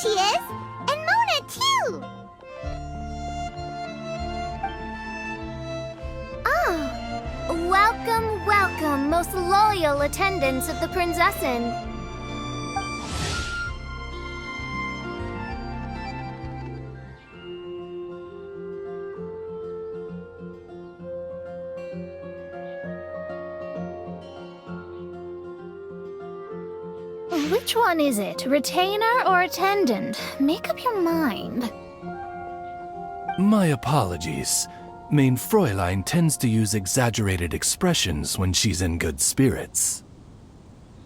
she is! And Mona, too! Oh, welcome, welcome, most loyal attendants of the Prinzessin. Which one is it? Retainer or attendant? Make up your mind. My apologies. Main Fräulein tends to use exaggerated expressions when she's in good spirits.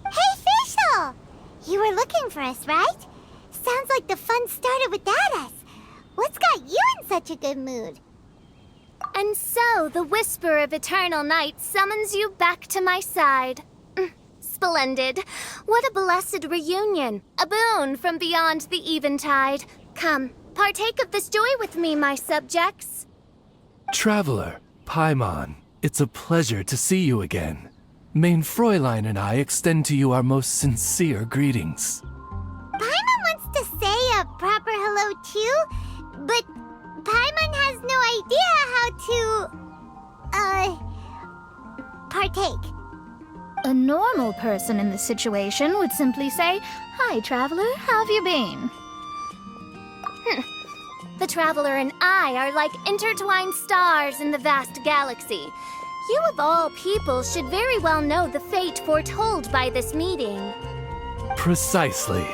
Hey, Fischl! You were looking for us, right? Sounds like the fun started without us. What's got you in such a good mood? And so, the whisper of eternal night summons you back to my side. Splendid. What a blessed reunion. A boon from beyond the eventide. Come, partake of this joy with me, my subjects. Traveler, Paimon, it's a pleasure to see you again. Main Fräulein and I extend to you our most sincere greetings. Paimon wants to say a proper hello too, but Paimon has no idea how to, partake. A normal person in this situation would simply say, "Hi, traveler, how have you been?" The traveler and I are like intertwined stars in the vast galaxy. You of all people should very well know the fate foretold by this meeting. Precisely.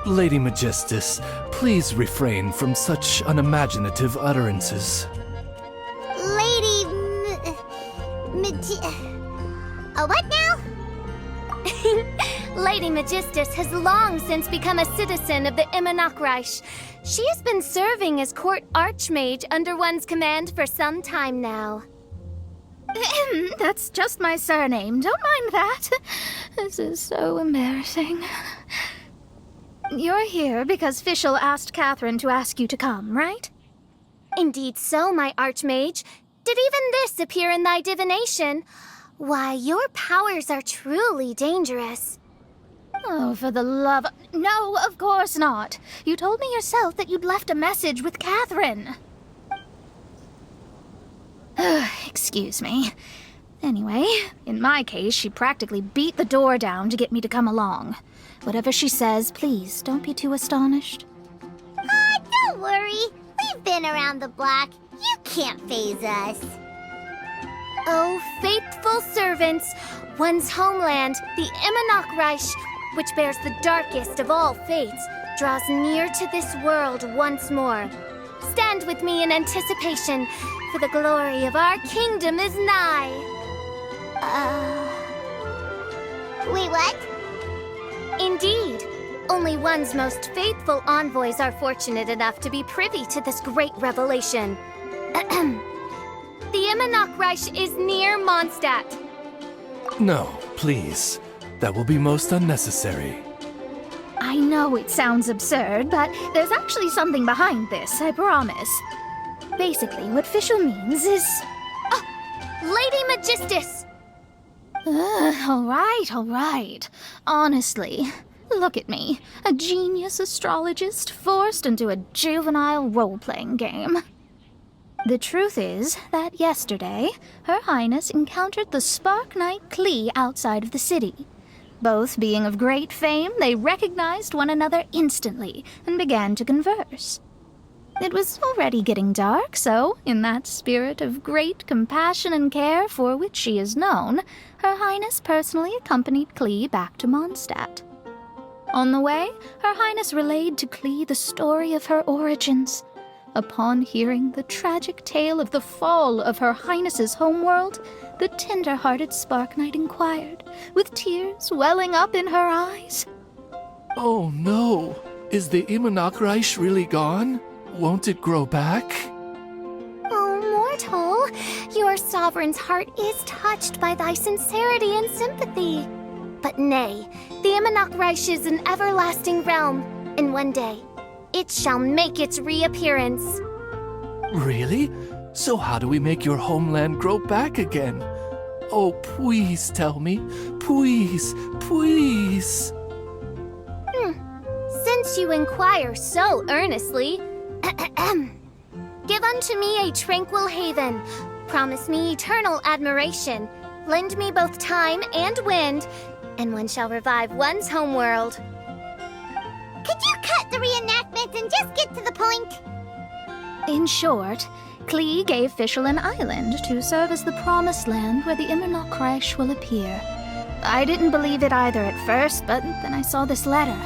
Lady Magistus, please refrain from such unimaginative utterances. Lady what now? Lady Magistus has long since become a citizen of the Immernachtreich. She has been serving as court archmage under one's command for some time now. That's just my surname. Don't mind that. This is so embarrassing. You're here because Fischl asked Catherine to ask you to come, right? Indeed so, my archmage. Did even this appear in thy divination? Why, your powers are truly dangerous. Oh, for the love... No, of course not. You told me yourself that you'd left a message with Catherine. Excuse me. Anyway, in my case, she practically beat the door down to get me to come along. Whatever she says, please, don't be too astonished. Don't worry. We've been around the block. You can't faze us. Oh, faithful servants, one's homeland, the Immernachtreich, which bears the darkest of all fates, draws near to this world once more. Stand with me in anticipation, for the glory of our kingdom is nigh. Wait, what? Indeed. Only one's most faithful envoys are fortunate enough to be privy to this great revelation. The Immernachtreich is near Mondstadt. No, please. That will be most unnecessary. I know it sounds absurd, but there's actually something behind this, I promise. Basically, what Fischl means is... Lady Magistus! All right. Honestly, look at me. A genius astrologist forced into a juvenile role-playing game. The truth is that yesterday, Her Highness encountered the Spark Knight Klee outside of the city. Both being of great fame, they recognized one another instantly and began to converse. It was already getting dark, so, in that spirit of great compassion and care for which she is known, Her Highness personally accompanied Klee back to Mondstadt. On the way, Her Highness relayed to Klee the story of her origins. Upon hearing the tragic tale of the fall of Her Highness's homeworld, the tender-hearted Spark Knight inquired, with tears welling up in her eyes. Oh no! Is the Immernachtreich really gone? Won't it grow back? Oh, mortal, your sovereign's heart is touched by thy sincerity and sympathy. But nay, the Immernachtreich is an everlasting realm, and one day, it shall make its reappearance. Really? So how do we make your homeland grow back again? Oh, please tell me. Please, please. Since since you inquire so earnestly. Give unto me a tranquil haven. Promise me eternal admiration. Lend me both time and wind, and one shall revive one's homeworld. Could you cut the reenactment and just get to the point? In short, Klee gave Fischl an island to serve as the promised land where the Immernoch Reich will appear. I didn't believe it either at first, but then I saw this letter.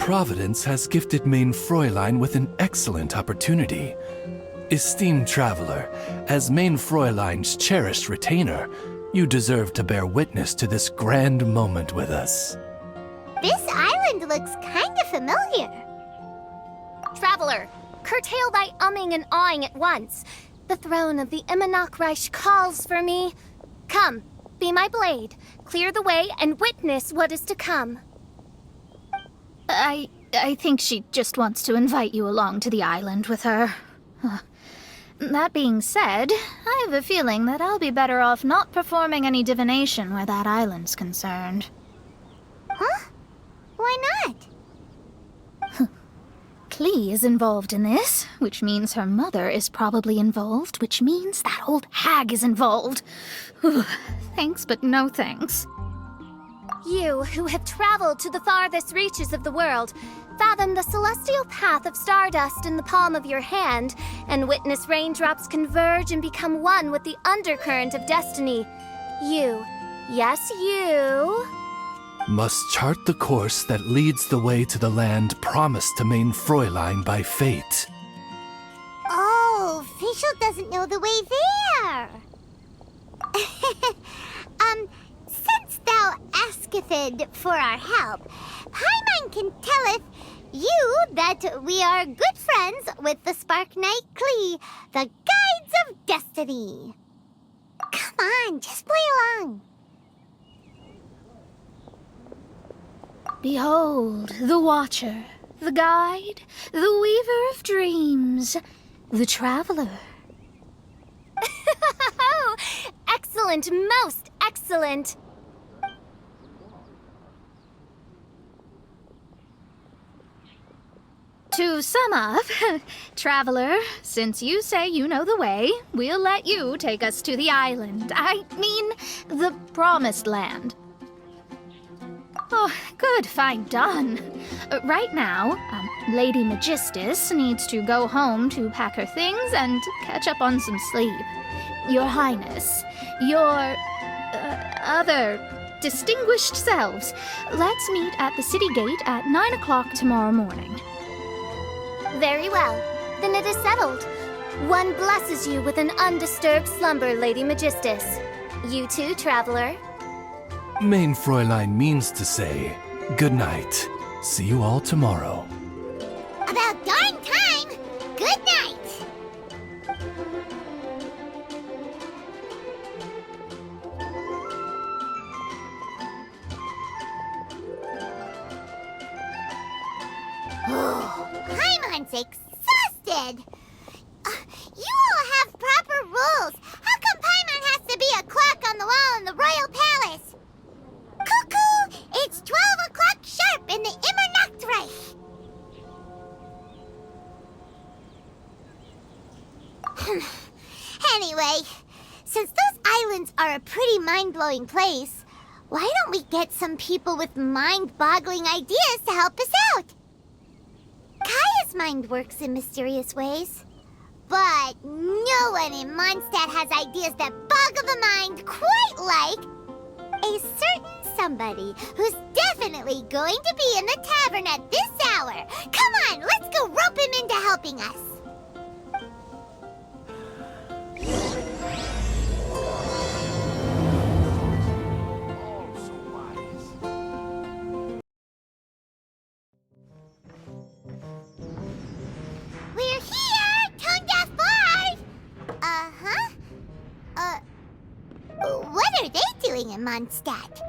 Providence has gifted Main Fräulein with an excellent opportunity. Esteemed traveler, as Main Fräulein's cherished retainer, you deserve to bear witness to this grand moment with us. This island looks kinda familiar. Traveler, curtail thy umming and awing at once. The throne of the Immernoch Reich calls for me. Come, be my blade, clear the way, and witness what is to come. I think she just wants to invite you along to the island with her. That being said, I have a feeling that I'll be better off not performing any divination where that island's concerned. Huh? Why not? Klee is involved in this, which means her mother is probably involved, which means that old hag is involved. Thanks, but no thanks. You, who have traveled to the farthest reaches of the world, fathom the celestial path of stardust in the palm of your hand, and witness raindrops converge and become one with the undercurrent of destiny. You, yes, you... Must chart the course that leads the way to the land promised to Main Fräulein by fate. Oh, Fischl doesn't know the way there. Since thou asketh for our help, Paimon can telleth you that we are good friends with the Spark Knight Klee, the Guides of Destiny. Come on, just play along. Behold, the Watcher, the Guide, the Weaver of Dreams, the Traveler. Excellent, most excellent. To sum up, Traveler, since you say you know the way, we'll let you take us to the island. I mean, the Promised Land. Oh, good, fine, done. Right now, Lady Magistus needs to go home to pack her things and catch up on some sleep. Your Highness, your other distinguished selves, let's meet at the city gate at 9 o'clock tomorrow morning. Very well. Then it is settled. One blesses you with an undisturbed slumber, Lady Magistus. You too, Traveler. Main Fräulein means to say, good night. See you all tomorrow. About darn time! Good night! Paimon's exhausted! You all have proper rules! How come Paimon has to be a clock on the wall in the royal palace? Cuckoo! It's 12 o'clock sharp in the Immernachtreich! Anyway, since those islands are a pretty mind-blowing place, why don't we get some people with mind-boggling ideas to help us out? Kaya's mind works in mysterious ways, but no one in Mondstadt has ideas that boggle the mind quite like a certain somebody who's definitely going to be in the tavern at this hour. Come on, let's go rope him into helping us. We're here, Tone Deaf Bard! What are they doing in Mondstadt?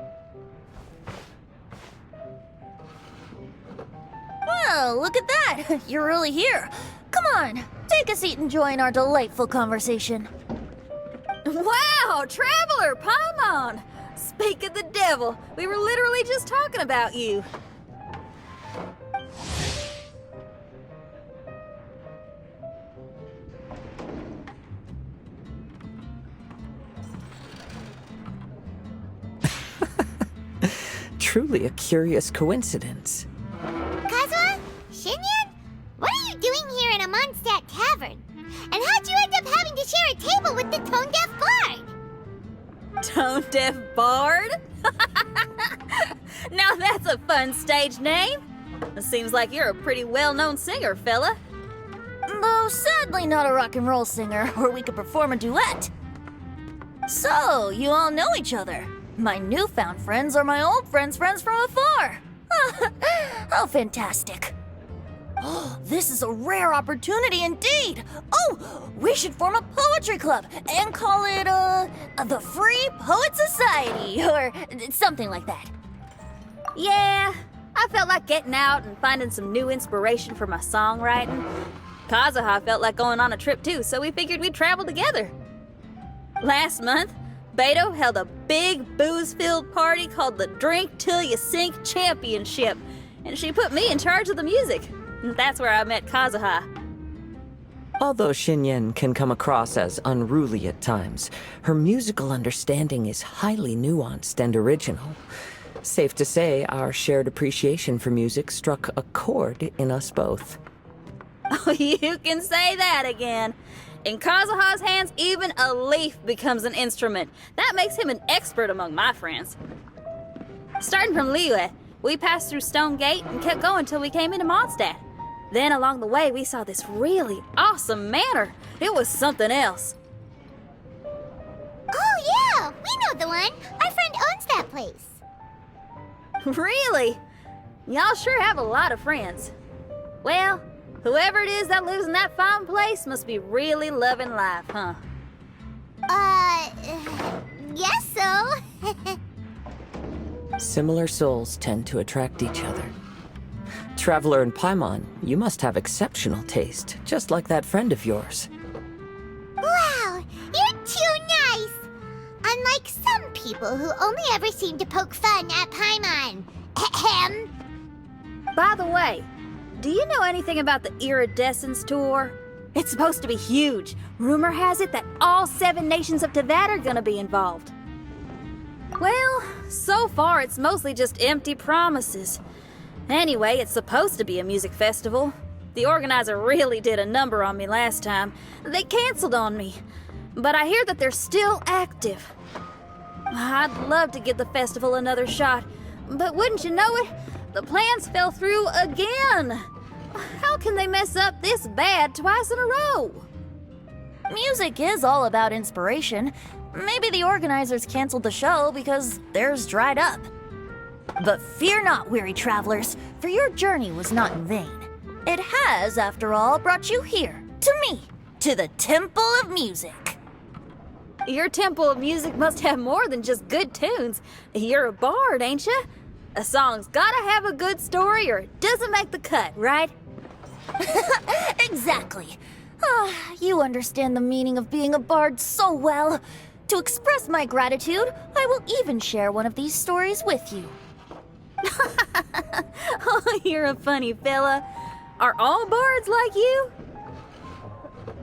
Well, look at that! You're really here. Come on, take a seat and join our delightful conversation. Wow, Traveler, Paimon! Speak of the devil, we were literally just talking about you. Truly a curious coincidence. Kazuha? Shinyan? What are you doing here in a Mondstadt tavern? And how'd you end up having to share a table with the tone-deaf bard? Tone-deaf bard? Now that's a fun stage name. It seems like you're a pretty well-known singer, fella. Though sadly not a rock and roll singer, or we could perform a duet. So, you all know each other. My newfound friends are my old friends' friends from afar. How fantastic. Oh, this is a rare opportunity indeed. Oh, we should form a poetry club and call it, the Free Poet Society, or something like that. Yeah, I felt like getting out and finding some new inspiration for my songwriting. Kazuha felt like going on a trip too, so we figured we'd travel together. Last month, Beto held a big booze-filled party called the Drink Till You Sink Championship, and she put me in charge of the music. That's where I met Kazuha. Although Shinyen can come across as unruly at times, her musical understanding is highly nuanced and original. Safe to say, our shared appreciation for music struck a chord in us both. Oh, you can say that again. In Kazuha's hands, even a leaf becomes an instrument. That makes him an expert among my friends. Starting from Liyue, we passed through Stone Gate and kept going till we came into Mondstadt. Then along the way, we saw this really awesome manor. It was something else. Oh yeah, we know the one. Our friend owns that place. Really? Y'all sure have a lot of friends. Well, whoever it is that lives in that fine place must be really loving life, huh? Guess so. Similar souls tend to attract each other. Traveler and Paimon, you must have exceptional taste, just like that friend of yours. Wow, you're too nice! Unlike some people who only ever seem to poke fun at Paimon. Ahem. By the way, do you know anything about the Iridescence tour? It's supposed to be huge. Rumor has it that all 7 nations of Teyvat are gonna be involved. Well, so far it's mostly just empty promises. Anyway, it's supposed to be a music festival. The organizer really did a number on me last time. They canceled on me. But I hear that they're still active. I'd love to give the festival another shot, but wouldn't you know it, the plans fell through again. How can they mess up this bad twice in a row? Music is all about inspiration. Maybe the organizers canceled the show because theirs dried up. But fear not, weary travelers, for your journey was not in vain. It has, after all, brought you here, to me, to the Temple of Music. Your Temple of Music must have more than just good tunes. You're a bard, ain't ya? A song's gotta have a good story or it doesn't make the cut, right? Exactly. Ah, you understand the meaning of being a bard so well. To express my gratitude, I will even share one of these stories with you. Oh, you're a funny fella. Are all bards like you?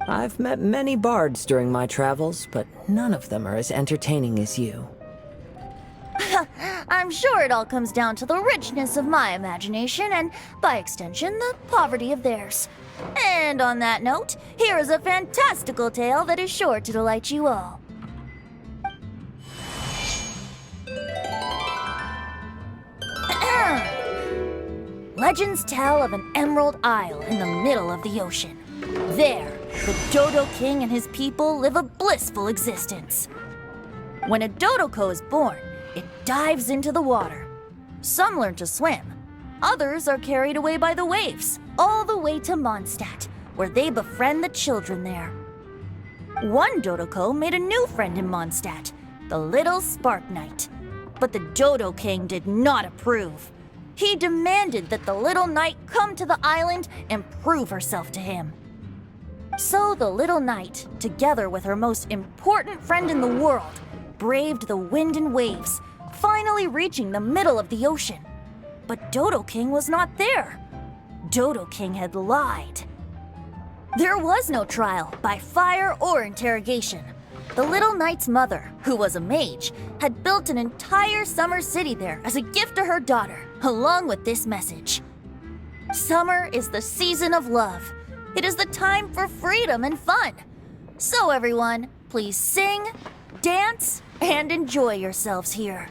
I've met many bards during my travels, but none of them are as entertaining as you. I'm sure it all comes down to the richness of my imagination and, by extension, the poverty of theirs. And on that note, here is a fantastical tale that is sure to delight you all. Legends tell of an emerald isle in the middle of the ocean. There, the Dodo King and his people live a blissful existence. When a Dodoko is born, it dives into the water. Some learn to swim. Others are carried away by the waves, all the way to Mondstadt, where they befriend the children there. One Dodoko made a new friend in Mondstadt, the little Spark Knight. But the Dodo King did not approve. He demanded that the little knight come to the island and prove herself to him. So the little knight, together with her most important friend in the world, braved the wind and waves, finally reaching the middle of the ocean. But Dodo King was not there. Dodo King had lied. There was no trial by fire or interrogation. The little knight's mother, who was a mage, had built an entire summer city there as a gift to her daughter, along with this message. Summer is the season of love. It is the time for freedom and fun. So everyone, please sing, dance, and enjoy yourselves here.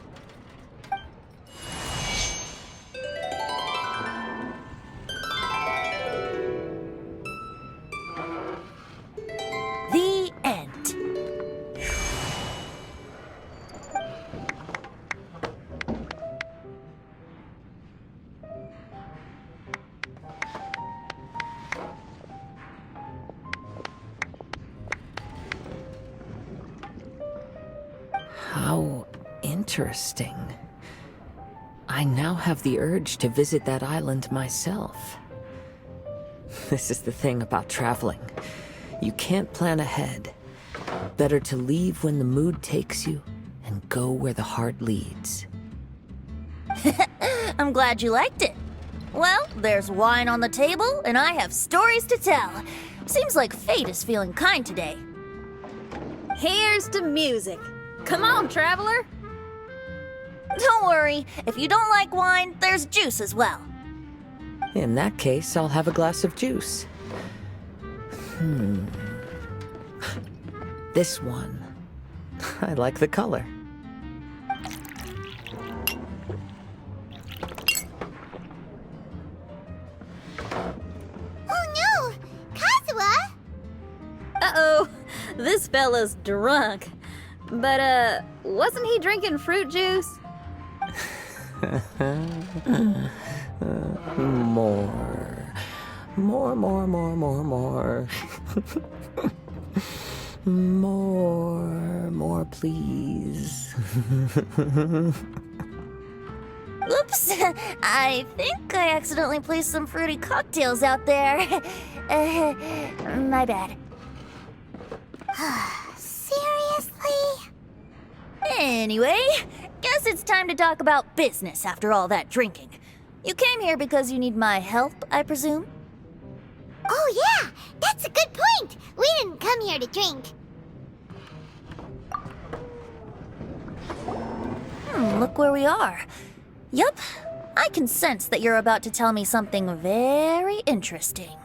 The end. How interesting. I now have the urge to visit that island myself. This is the thing about traveling. You can't plan ahead. Better to leave when the mood takes you and go where the heart leads. I'm glad you liked it. Well, there's wine on the table, and I have stories to tell. Seems like fate is feeling kind today. Here's to music. Come on, traveler. Don't worry, if you don't like wine, there's juice as well. In that case, I'll have a glass of juice. This one. I like the color. Oh no! Kazuha! Uh-oh, this fella's drunk. But, wasn't he drinking fruit juice? More. More, please. Oops, I think I accidentally placed some fruity cocktails out there. My bad. Seriously? Anyway, guess it's time to talk about business after all that drinking. You came here because you need my help, I presume? Oh yeah, that's a good point. We didn't come here to drink. Look where we are. Yup, I can sense that you're about to tell me something very interesting.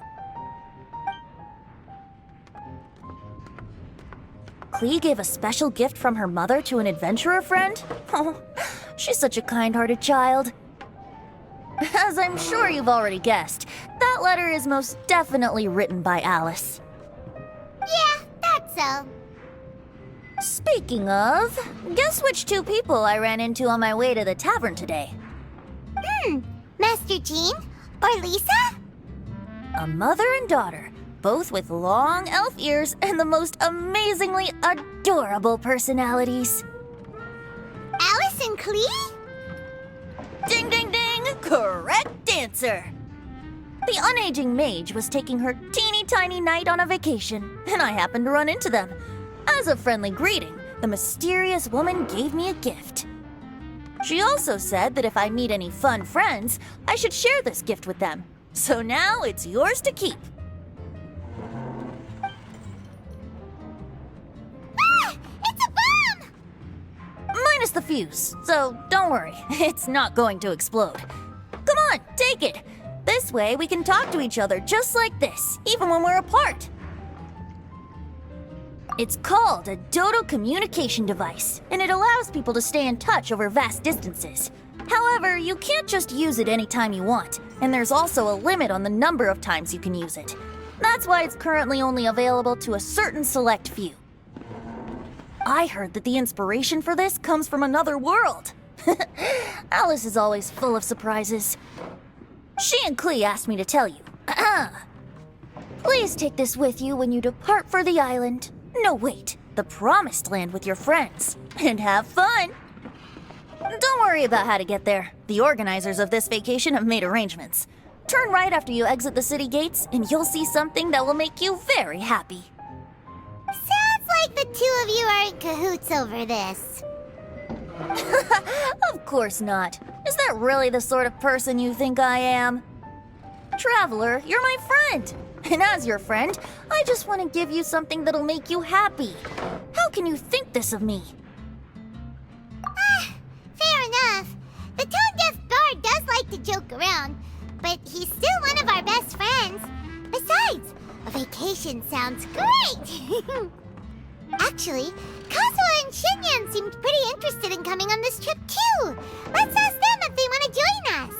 Klee gave a special gift from her mother to an adventurer friend? Oh, she's such a kind-hearted child. As I'm sure you've already guessed, that letter is most definitely written by Alice. Yeah, that's so. Speaking of, guess which two people I ran into on my way to the tavern today? Master Jean? Or Lisa? A mother and daughter, both with long elf ears and the most amazingly adorable personalities. Alice and Klee? Ding, ding, ding! Correct answer! The unaging mage was taking her teeny tiny knight on a vacation, and I happened to run into them. As a friendly greeting, the mysterious woman gave me a gift. She also said that if I meet any fun friends, I should share this gift with them. So now it's yours to keep. Ah! It's a bomb! Minus the fuse, so don't worry, it's not going to explode. Come on, take it. This way we can talk to each other just like this, even when we're apart. It's called a Dodo communication device, and it allows people to stay in touch over vast distances. However, you can't just use it anytime you want, and there's also a limit on the number of times you can use it. That's why it's currently only available to a certain select few. I heard that the inspiration for this comes from another world. Alice is always full of surprises. She and Klee asked me to tell you. Please take this with you when you depart for the island. No, wait, the Promised Land with your friends. And have fun! Don't worry about how to get there. The organizers of this vacation have made arrangements. Turn right after you exit the city gates, and you'll see something that will make you very happy. Sounds like the two of you are in cahoots over this. Of course not. Is that really the sort of person you think I am? Traveler, you're my friend. And as your friend, I just want to give you something that'll make you happy. How can you think this of me? Fair enough. The tone-deaf bard does like to joke around, but he's still one of our best friends. Besides, a vacation sounds great! Actually, Kazuha and Shinyan seemed pretty interested in coming on this trip too. Let's ask them if they want to join us.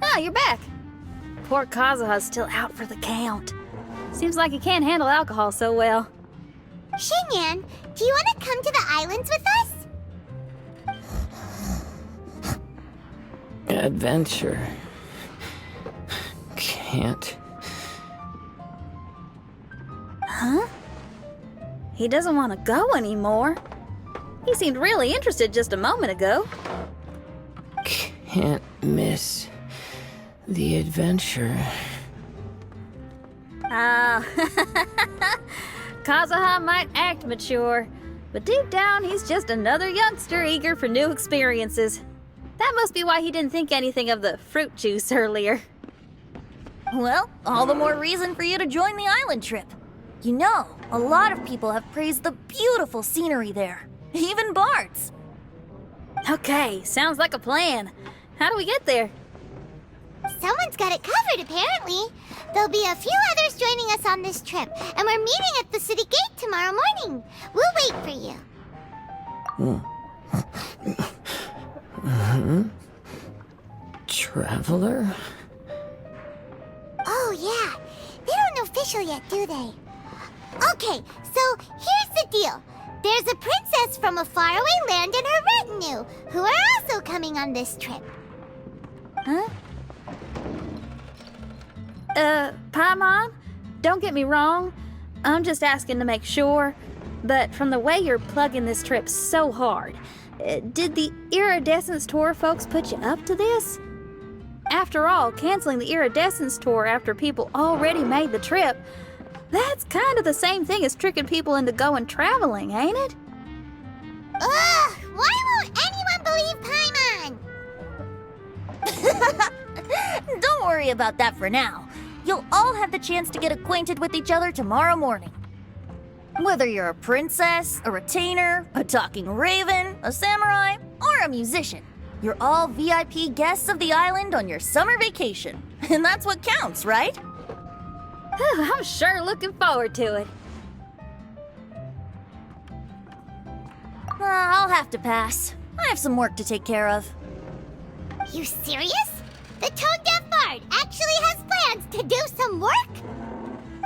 Ah, you're back. Poor Kazuha's still out for the count. Seems like he can't handle alcohol so well. Shinyan, do you want to come to the islands with us? Adventure. Can't. Huh? He doesn't want to go anymore. He seemed really interested just a moment ago. Can't miss the adventure. Ah, Kazuha might act mature, but deep down he's just another youngster eager for new experiences. That must be why he didn't think anything of the fruit juice earlier. Well, all the more reason for you to join the island trip. You know, a lot of people have praised the beautiful scenery there. Even bards. Okay, sounds like a plan. How do we get there? Someone's got it covered, apparently. There'll be a few others joining us on this trip, and we're meeting at the city gate tomorrow morning. We'll wait for you. Traveler? Oh, yeah. They don't know official yet, do they? Okay, so here's the deal. There's a princess from a faraway land and her retinue, who are also coming on this trip. Huh? Paimon, don't get me wrong. I'm just asking to make sure. But from the way you're plugging this trip so hard, did the Iridescence Tour folks put you up to this? After all, canceling the Iridescence Tour after people already made the trip, that's kind of the same thing as tricking people into going traveling, ain't it? Ugh! Why won't anyone believe Paimon? Don't worry about that for now. You'll all have the chance to get acquainted with each other tomorrow morning. Whether you're a princess, a retainer, a talking raven, a samurai, or a musician, you're all VIP guests of the island on your summer vacation. And that's what counts, right? I'm sure looking forward to it. I'll have to pass. I have some work to take care of. You serious? The tone-deaf bard actually has plans to do some work?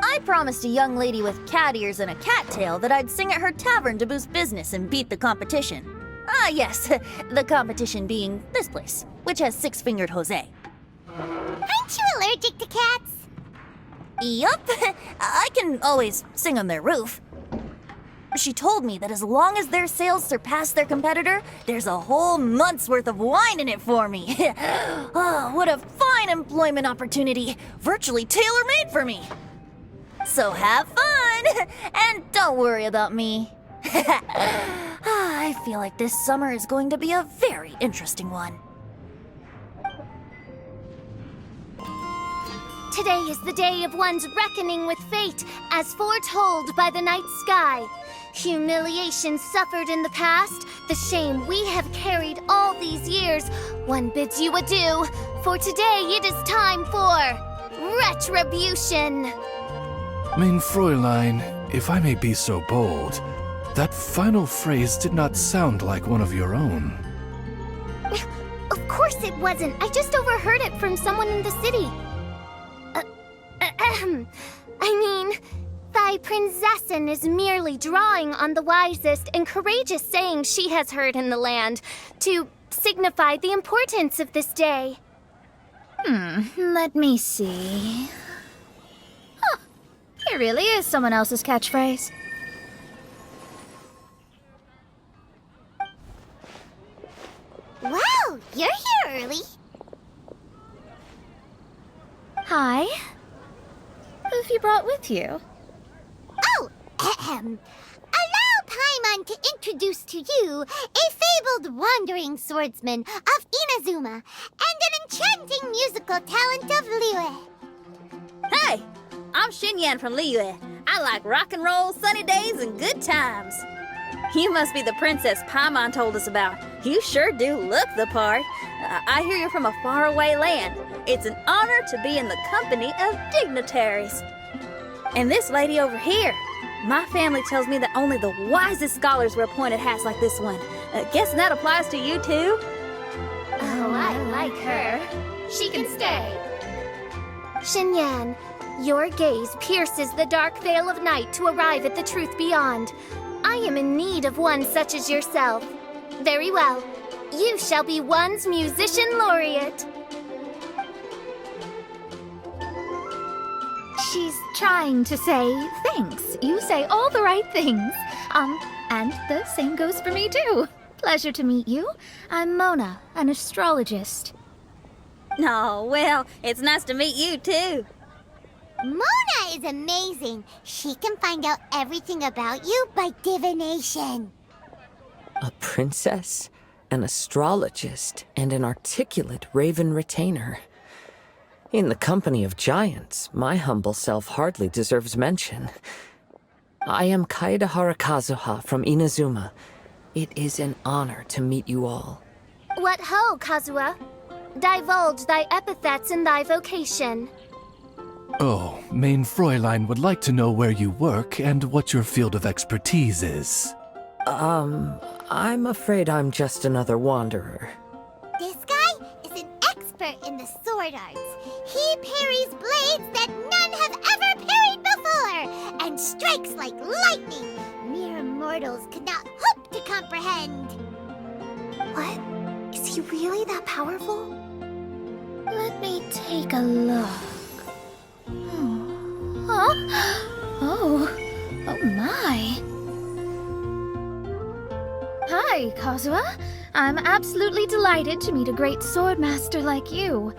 I promised a young lady with cat ears and a cattail that I'd sing at her tavern to boost business and beat the competition. Ah, yes, the competition being this place, which has six-fingered Jose. Aren't you allergic to cats? Yup, I can always sing on their roof. She told me that as long as their sales surpass their competitor, there's a whole month's worth of wine in it for me. Oh, what a fine employment opportunity, virtually tailor-made for me. So have fun, and don't worry about me. I feel like this summer is going to be a very interesting one. Today is the day of one's reckoning with fate, as foretold by the night sky. Humiliation suffered in the past, the shame we have carried all these years. One bids you adieu, for today it is time for retribution. Mein Fräulein, if I may be so bold, that final phrase did not sound like one of your own. Of course it wasn't. I just overheard it from someone in the city. I mean, thy prinzessin is merely drawing on the wisest and courageous sayings she has heard in the land to signify the importance of this day. Let me see. Huh, it really is someone else's catchphrase. You're here early. Hi. Who have you brought with you? Oh, ahem. Allow Paimon to introduce to you a fabled wandering swordsman of Inazuma and an enchanting musical talent of Liyue. Hey, I'm Xinyan from Liyue. I like rock and roll, sunny days, and good times. You must be the princess Paimon told us about. You sure do look the part. I hear you're from a faraway land. It's an honor to be in the company of dignitaries. And this lady over here, my family tells me that only the wisest scholars wear pointed hats like this one. Guessing that applies to you too? Oh, I like her. She can stay. Xinyan, your gaze pierces the dark veil of night to arrive at the truth beyond. I am in need of one such as yourself. Very well. You shall be one's musician laureate. She's trying to say thanks. You say all the right things. And the same goes for me too. Pleasure to meet you. I'm Mona, an astrologist. Oh, well, it's nice to meet you too. Mona is amazing. She can find out everything about you by divination. A princess, an astrologist, and an articulate raven retainer. In the company of giants, my humble self hardly deserves mention. I am Kazuhara Kazuha from Inazuma. It is an honor to meet you all. What ho, Kazuha? Divulge thy epithets and thy vocation. Oh, Main Fräulein would like to know where you work and what your field of expertise is. I'm afraid I'm just another wanderer. This guy is an expert in the sword arts. He parries blades that none have ever parried before, and strikes like lightning. Mere mortals could not hope to comprehend. What? Is he really that powerful? Let me take a look. Huh? Oh my. Hi, Kazuha. I'm absolutely delighted to meet a great swordmaster like you.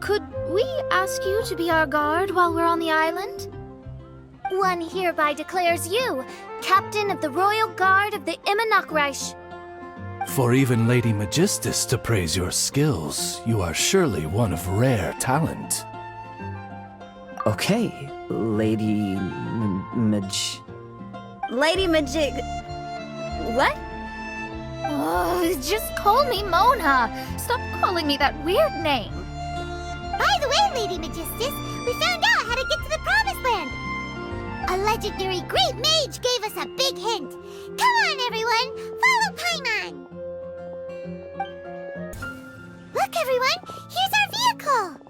Could we ask you to be our guard while we're on the island? One hereby declares you captain of the Royal Guard of the Immonok. For even Lady Magistus to praise your skills, you are surely one of rare talent. Okay, Lady Lady Magic... What? Oh, just call me Mona. Stop calling me that weird name. By the way, Lady Magistus, we found out how to get to the Promised Land. A legendary great mage gave us a big hint. Come on, everyone, follow Paimon. Look, everyone, here's our vehicle.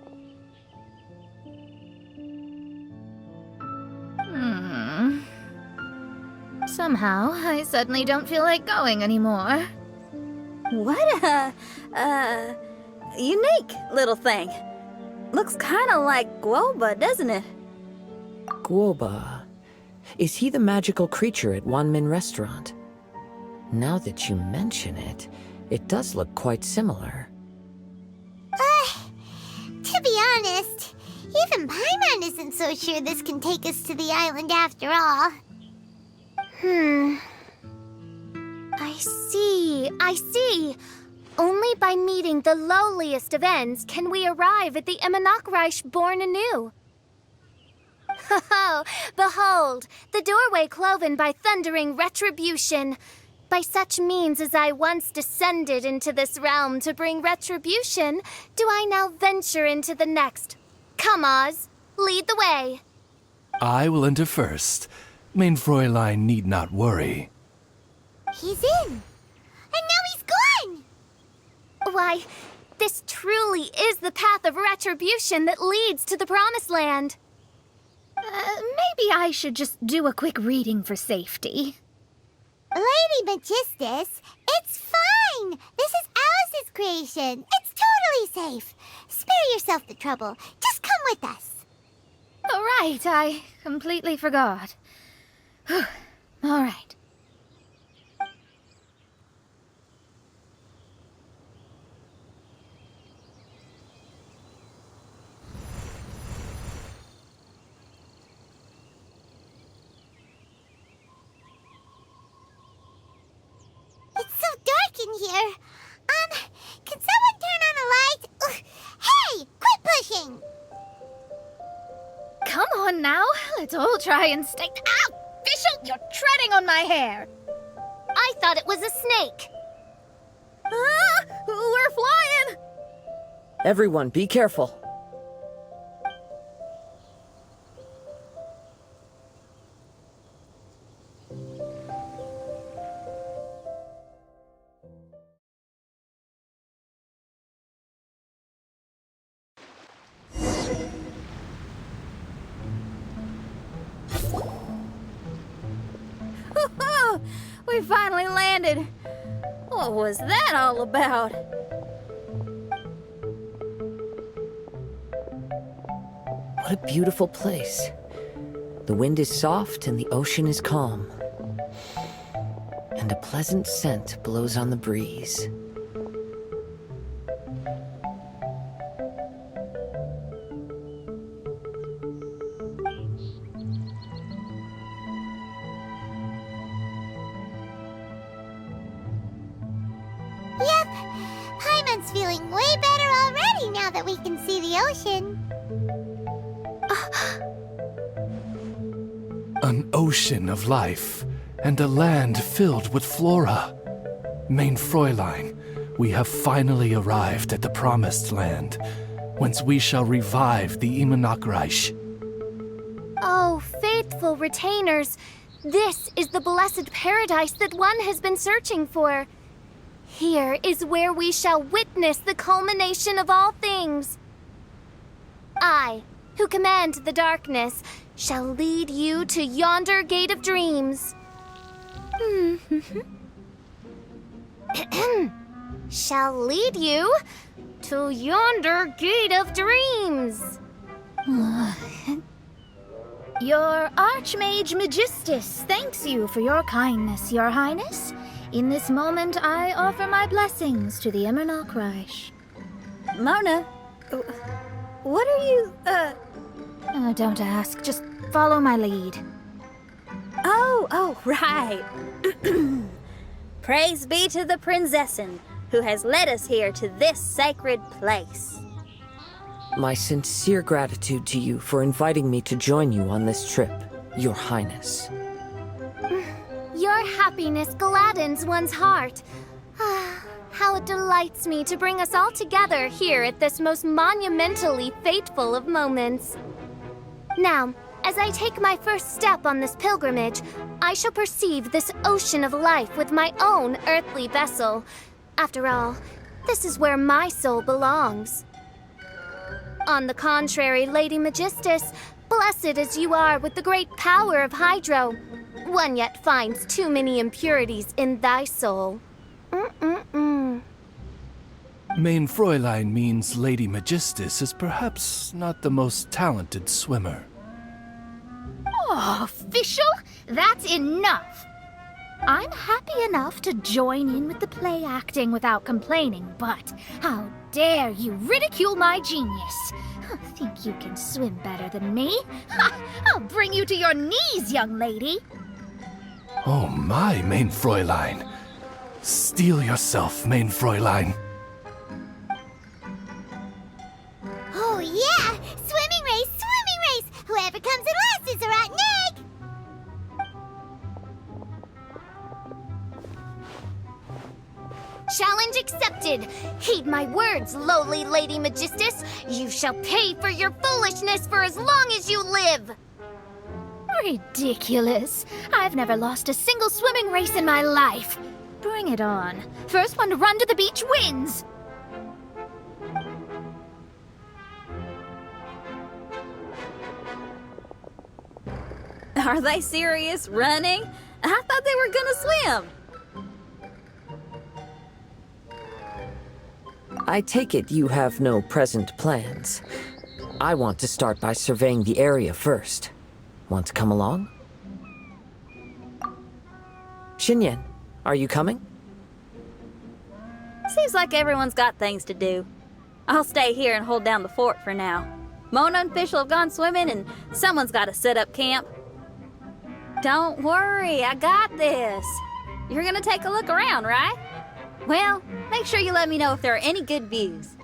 Somehow, I suddenly don't feel like going anymore. What a unique little thing. Looks kind of like Guoba, doesn't it? Guoba. Is he the magical creature at Wanmin Restaurant? Now that you mention it, it does look quite similar. To be honest, even Paimon isn't so sure this can take us to the island after all. I see. Only by meeting the lowliest of ends can we arrive at the Immonok born anew. Ho, behold, the doorway cloven by thundering retribution. By such means as I once descended into this realm to bring retribution, do I now venture into the next. Come, Oz, lead the way. I will enter first. Main Fräulein need not worry. He's in. And now he's gone. Why, this truly is the path of retribution that leads to the Promised Land. Maybe I should just do a quick reading for safety. Lady Magistus, it's fine. This is Alice's creation. It's totally safe. Spare yourself the trouble. Just come with us. All right, I completely forgot. All right. in here. Can someone turn on a light? Ugh. Hey, quit pushing! Come on now, let's all try and stay. Ow! Fischl, you're treading on my hair! I thought it was a snake. Ah, we're flying! Everyone, be careful. We finally landed. What was that all about? What a beautiful place. The wind is soft and the ocean is calm. And a pleasant scent blows on the breeze. Yep, Paimon's feeling way better already now that we can see the ocean. An ocean of life, and a land filled with flora. Mein Fräulein, we have finally arrived at the Promised Land, whence we shall revive the Immernachtreich. Oh, faithful retainers, this is the blessed paradise that one has been searching for. Here is where we shall witness the culmination of all things. I, who command the darkness, shall lead you to yonder gate of dreams. Shall lead you to yonder gate of dreams. Your Archmage Magistus thanks you for your kindness, Your Highness. In this moment, I offer my blessings to the Immernachtreich. Mona, what are you, Don't ask, just follow my lead. Oh, right. Praise be to the Prinzessin, who has led us here to this sacred place. My sincere gratitude to you for inviting me to join you on this trip, Your Highness. Your happiness gladdens one's heart. How it delights me to bring us all together here at this most monumentally fateful of moments. Now, as I take my first step on this pilgrimage, I shall perceive this ocean of life with my own earthly vessel. After all, this is where my soul belongs. On the contrary, Lady Magistus, blessed as you are with the great power of Hydro, one yet finds too many impurities in thy soul. Mein Fräulein means Lady Magistus is perhaps not the most talented swimmer. Oh, Fischl, that's enough! I'm happy enough to join in with the play acting without complaining, but how dare you ridicule my genius? Think you can swim better than me? I'll bring you to your knees, young lady! Oh my, Mein Fräulein. Steel yourself, Mein Fräulein. Oh yeah! Swimming race! Swimming race! Whoever comes in last is a rotten egg! Challenge accepted! Heed my words, lowly Lady Magistus. You shall pay for your foolishness for as long as you live! Ridiculous. I've never lost a single swimming race in my life. Bring it on. First one to run to the beach wins. Are they serious? Running? I thought they were gonna swim. I take it you have no present plans. I want to start by surveying the area first. Want to come along? Xinyan, are you coming? Seems like everyone's got things to do. I'll stay here and hold down the fort for now. Mona and Fischl have gone swimming and someone's got to set up camp. Don't worry, I got this. You're gonna take a look around, right? Well, make sure you let me know if there are any good views.